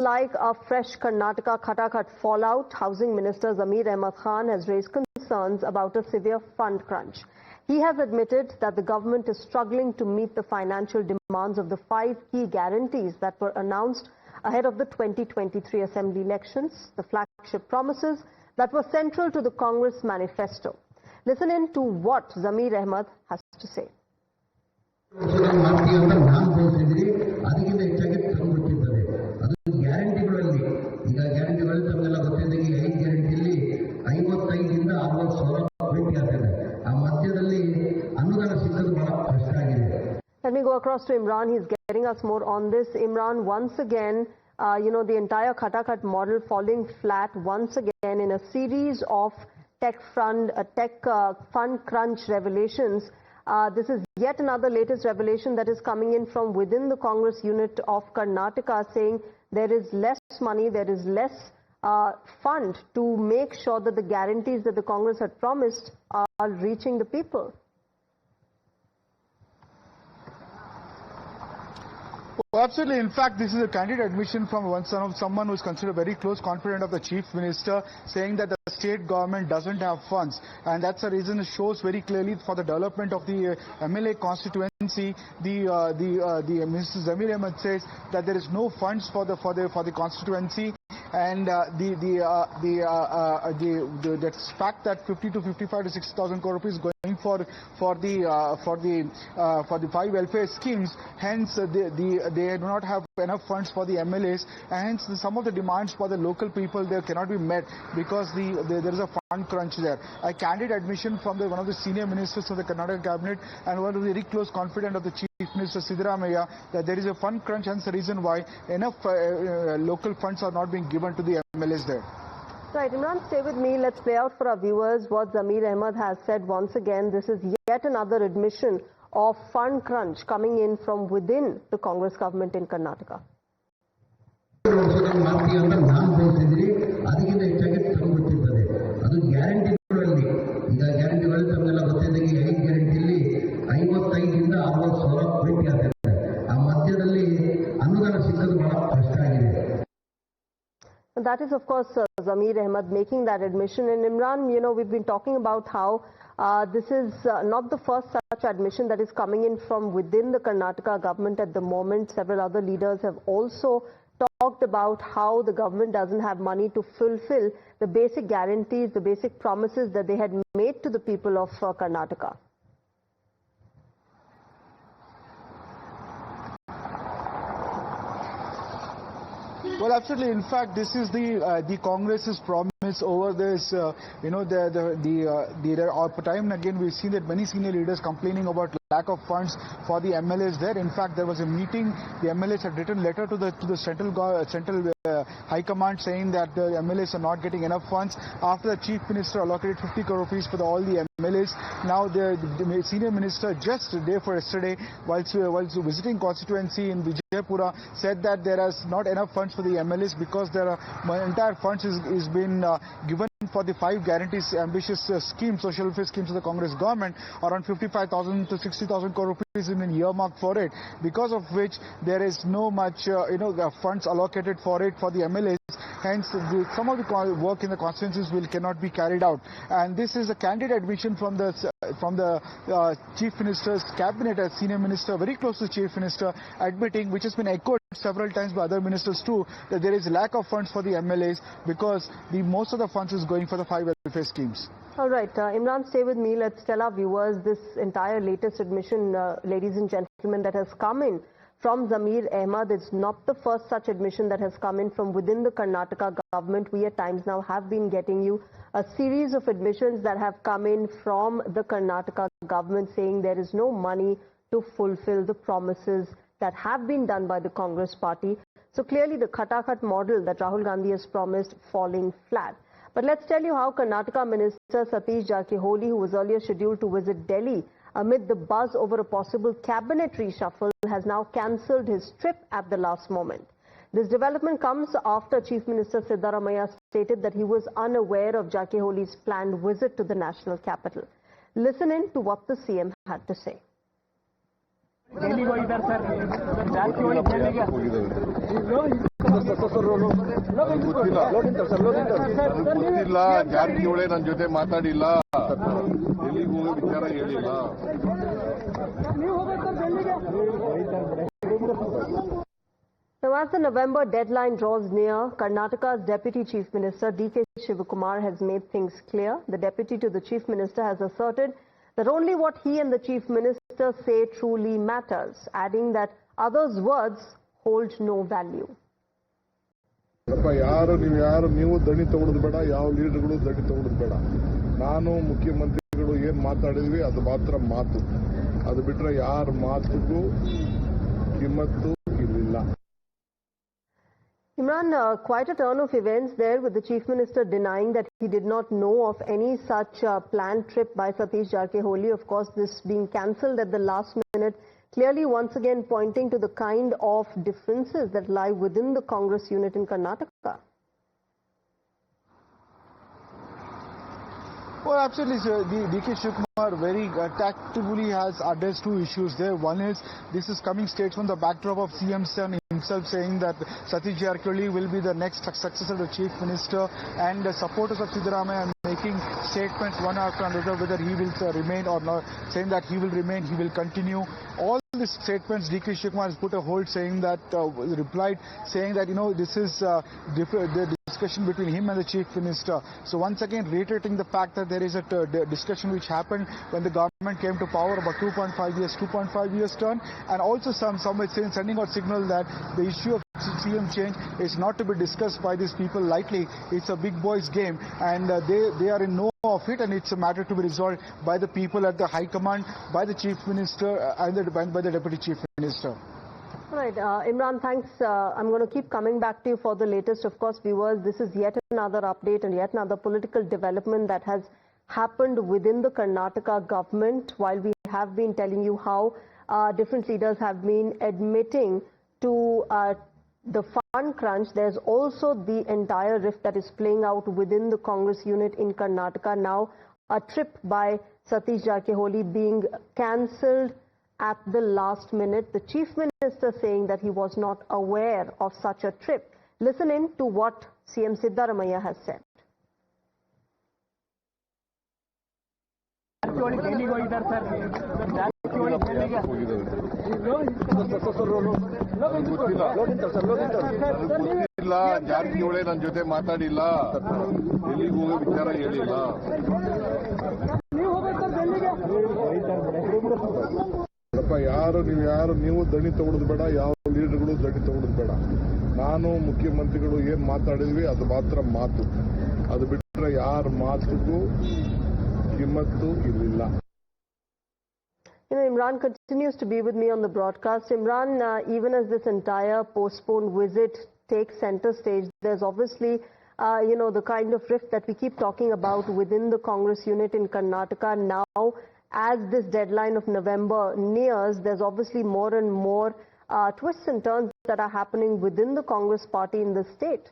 Like a fresh Karnataka Khata-Khat fallout, Housing Minister Zamir Ahmad Khan has raised concerns about a severe fund crunch. He has admitted that the government is struggling to meet the financial demands of the 5 key guarantees that were announced ahead of the 2023 Assembly elections, the flagship promises that were central to the Congress manifesto. Listen in to what Zamir Ahmad has to say. Let me go across to Imran. He's getting us more on this. Imran, once again, the entire Khata-Khat model falling flat once again in a series of tech fund crunch revelations. This is yet another latest revelation that is coming in from within the Congress unit of Karnataka, saying there is less money, there is less fund to make sure that the guarantees that the Congress had promised are reaching the people. Well, absolutely. In fact, this is a candid admission from someone who is considered very close confidant of the Chief Minister, saying that the state government doesn't have funds, and that's the reason it shows very clearly for the development of the MLA constituency. The Minister Zamir Ahmad says that there is no funds for the constituency. And the fact that 50 to 55 to 60,000 crore rupees going for the 5 welfare schemes, hence they do not have enough funds for the MLAs, and hence some of the demands for the local people there cannot be met because there is a fund crunch there. A candid admission from one of the senior ministers of the Karnataka cabinet and one of the very close confidant of the Chief Minister Siddaramaiah that there is a fund crunch, hence the reason why enough local funds are not being given to the MLAs there. Right, Imran, stay with me. Let's play out for our viewers what Zamir Ahmad has said once again. This is yet another admission of fund crunch coming in from within the Congress government in Karnataka. That is, of course, Zamir Ahmad making that admission. And Imran, we've been talking about how this is not the first such admission that is coming in from within the Karnataka government at the moment. Several other leaders have also talked about how the government doesn't have money to fulfill the basic guarantees, the basic promises that they had made to the people of Karnataka. Well, absolutely. In fact, this is the Congress's promise over this. Time and again we've seen that many senior leaders complaining about lack of funds for the MLAs there. In fact, there was a meeting. The MLAs had written letter to the central High Command saying that the MLAs are not getting enough funds. After the Chief Minister allocated 50 crore rupees for all the MLAs, now the senior minister just a day for yesterday, whilst visiting constituency in Vijaypura, said that there is not enough funds for the MLAs because there are entire funds is been given for the 5 guarantees, ambitious schemes, social welfare schemes of the Congress government, around 55,000 to 60,000 crore rupees in an earmark for it, because of which there is no much funds allocated for it for the MLAs. Hence, some of the work in the constituencies cannot be carried out. And this is a candid admission from the Chief Minister's cabinet, as senior minister, very close to the Chief Minister, admitting, which has been echoed several times by other ministers too, that there is lack of funds for the MLAs because most of the funds is going for the 5 welfare schemes. All right, Imran, stay with me. Let's tell our viewers this entire latest admission, ladies and gentlemen, that has come in from Zamir Ahmad. It's not the first such admission that has come in from within the Karnataka government. We at times now have been getting you a series of admissions that have come in from the Karnataka government saying there is no money to fulfill the promises that have been done by the Congress party. So clearly the Khata-Khat model that Rahul Gandhi has promised falling flat. But let's tell you how Karnataka Minister Satish Jakheholi, who was earlier scheduled to visit Delhi amid the buzz over a possible cabinet reshuffle, has now cancelled his trip at the last moment. This development comes after Chief Minister Siddaramaiah stated that he was unaware of Jakheholi's planned visit to the national capital. Listen in to what the CM had to say. ಡೆಲ್ಲಿಗೆ ಹೋಗಿದ್ದಾರೆ sir. Jarkiholi ಡೆಲ್ಲಿಗೆ ಗೊತ್ತಿಲ್ಲ. ಜಾರಕಿಹೊಳಿ ನನ್ನ ಜೊತೆ ಮಾತಾಡಿಲ್ಲ, ಡೆಲ್ಲಿಗೆ ಹೋಗೋ ವಿಚಾರ ಹೇಳಿಲ್ಲ. Now, as the November deadline draws near, Karnataka's Deputy Chief Minister D.K. Shivakumar has made things clear. The Deputy to the Chief Minister has asserted that only what he and the Chief Minister say truly matters, adding that others' words hold no value. ನೀವು ದಣಿ ತಗೊಳ್ಳೋದು ಬೇಡ, ಯಾವ ಲೀಡರ್ಗಳು ದಣಿ ತಗೊಳ್ಳೋದು ಬೇಡ. ನಾನು ಮುಖ್ಯಮಂತ್ರಿಗಳು ಏನ್ ಮಾತಾಡಿದ್ವಿ ಅದು ಮಾತ್ರ ಮಾತು. ಅದು ಬಿಟ್ರೆ ಯಾರ ಮಾತಿಗೂ ಕಿಮ್ಮತ್ತು ಇರಲಿಲ್ಲ. Imran, quite a turn of events there with the Chief Minister denying that he did not know of any such planned trip by Satish Jarkiholi. Of course, this being cancelled at the last minute, clearly once again pointing to the kind of differences that lie within the Congress unit in Karnataka. Well, absolutely, sir. D.K. Shivakumar very tactfully has addressed two issues there. One is, this is coming straight from the backdrop of CM Sen himself saying that Satish Jarkiholi will be the next successor to Chief Minister, and the supporters of Siddaramaiah are making statements one after another whether he will remain or not, saying that he will remain, he will continue. All these statements, D.K. Shivakumar has put a hold saying that, replied saying that, this is the discussion between him and the Chief Minister. So once again reiterating the fact that there is a discussion which happened when the government came to power about 2.5 years turn, and also some sending out signal that the issue of CM change is not to be discussed by these people lightly. It's a big boys game, and they are in no of it, and it's a matter to be resolved by the people at the High Command, by the Chief Minister and by the Deputy Chief Minister. Right, Imran, thanks. I'm going to keep coming back to you for the latest. Of course, viewers, this is yet another update and yet another political development that has happened within the Karnataka government. While we have been telling you how different leaders have been admitting to the fund crunch, there's also the entire rift that is playing out within the Congress unit in Karnataka. Now, a trip by Satish Jarkiholi being cancelled at the last minute. The Chief Minister saying that he was not aware of such a trip. Listen in to what CM Siddaramaiah has said. ಡೆಲ್ಲಿಗೆ ಹೋಗಿದ್ದಾರೆ sir. Jarkiholi ಡೆಲ್ಲಿಗೆ ಗೊತ್ತಿಲ್ಲ. ಜಾರಕಿಹೊಳಿ ನನ್ನ ಜೊತೆ ಮಾತಾಡಿಲ್ಲ, ಡೆಲ್ಲಿಗೆ ಹೋಗೋ ವಿಚಾರ ಹೇಳಿಲ್ಲ. ನೀವು ದಣಿ ತಗೊಳ್ಳೋದು ಬೇಡ, ಯಾವ ಲೀಡರ್ಗಳು ದಣಿ ತಗೊಳ್ಳೋದು ಬೇಡ. ನಾನು ಮುಖ್ಯಮಂತ್ರಿಗಳು ಏನ್ ಮಾತಾಡಿದ್ವಿ ಅದು ಮಾತ್ರ ಮಾತು. ಅದು ಬಿಟ್ರೆ ಯಾರ ಮಾತಿಗೂ ಕಿಮ್ಮತ್ತು ಇರಲಿಲ್ಲ. Imran continues to be with me on the broadcast. Imran, even as this entire postponed visit takes center stage, there's obviously, the kind of rift that we keep talking about within the Congress unit in Karnataka. Now, as this deadline of November nears, there's obviously more and more twists and turns that are happening within the Congress party in the state.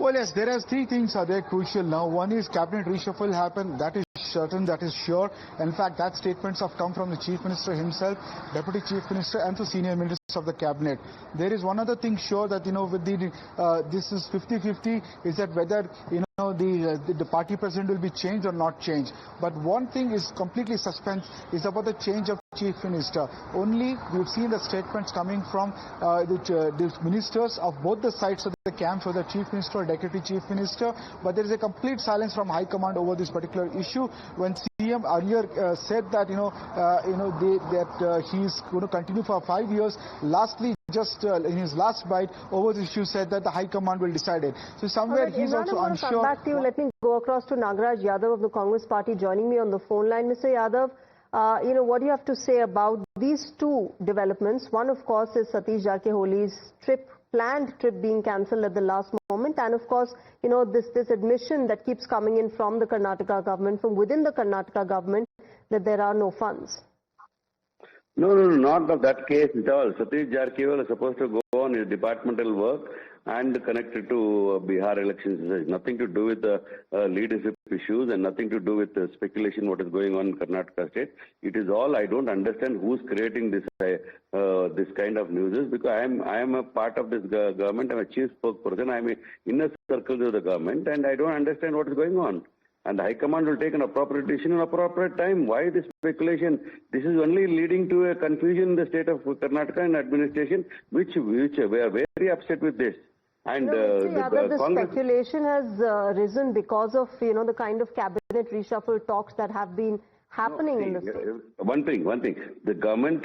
Well, yes, there are three things are there crucial now. One is cabinet reshuffle happened. That is certain, that is sure. In fact, that statements have come from the Chief Minister himself, Deputy Chief Minister and the senior ministers of the cabinet. There is one other thing sure that, with the, this is 50-50, is that whether, the party president will be changed or not changed. But one thing is completely suspense is about the change of Chief Minister. Only we've seen the statements coming from the ministers of both the sides of the camp, so the Chief Minister or Deputy Chief Minister, but there is a complete silence from High Command over this particular issue. When CM earlier said that he is going to continue for 5 years, lastly, just in his last bite over the issue, said that the High Command will decide it. So somewhere he's Imran, also unsure. Come back to you. Let me go across to Nagaraj Yadav of the Congress Party joining me on the phone line. Mr. Yadav, what do you have to say about these two developments? One, of course, is Satish Jarkiholi's planned trip being cancelled at the last moment, and of course, this admission that keeps coming in from the Karnataka government, from within the Karnataka government, that there are no funds. No, not of that case at all. Satish Jarkiholi is supposed to go on his departmental work. and connected to Bihar elections. It has nothing to do with the leadership issues and nothing to do with the speculation what is going on in Karnataka state. It is all, I don't understand who's creating this this kind of news, because I am a part of this government. I'm a chief spokesperson. I'm in inner circle of the government, and I don't understand what is going on. And the High Command will take an appropriate decision in appropriate time. Why this speculation? This is only leading to a confusion in the state of Karnataka and administration, which we are very upset with this. And the speculation has risen because of the kind of cabinet reshuffle talks that have been happening in the state. One thing. The government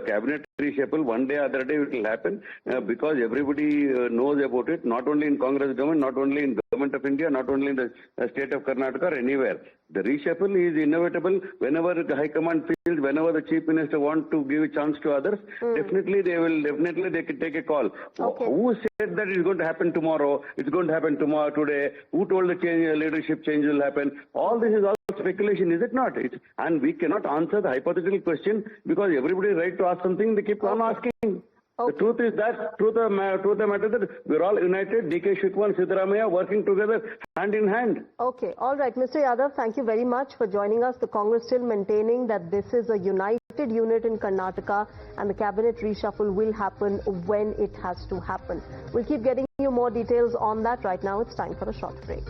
cabinet reshuffle, one day or other day it will happen because everybody knows about it, not only in Congress government, not only in Government of India, not only in the state of Karnataka or anywhere. The reshuffle is inevitable. Whenever the High Command feels, whenever the Chief Minister wants to give a chance to others, definitely they can take a call. Okay. Who said that it's going to happen tomorrow? It's going to happen tomorrow, today? Who told the leadership change will happen? All this is all speculation, is it not? And we cannot answer the hypothetical question because everybody is right to ask something. They keep on asking. Okay. The truth is that, truth of the matter that we're all united, DK Shikwa and Siddaramaiah working together hand in hand. Okay, all right. Mr. Yadav, thank you very much for joining us. The Congress still maintaining that this is a united unit in Karnataka and the cabinet reshuffle will happen when it has to happen. We'll keep getting you more details on that. Right now, it's time for a short break.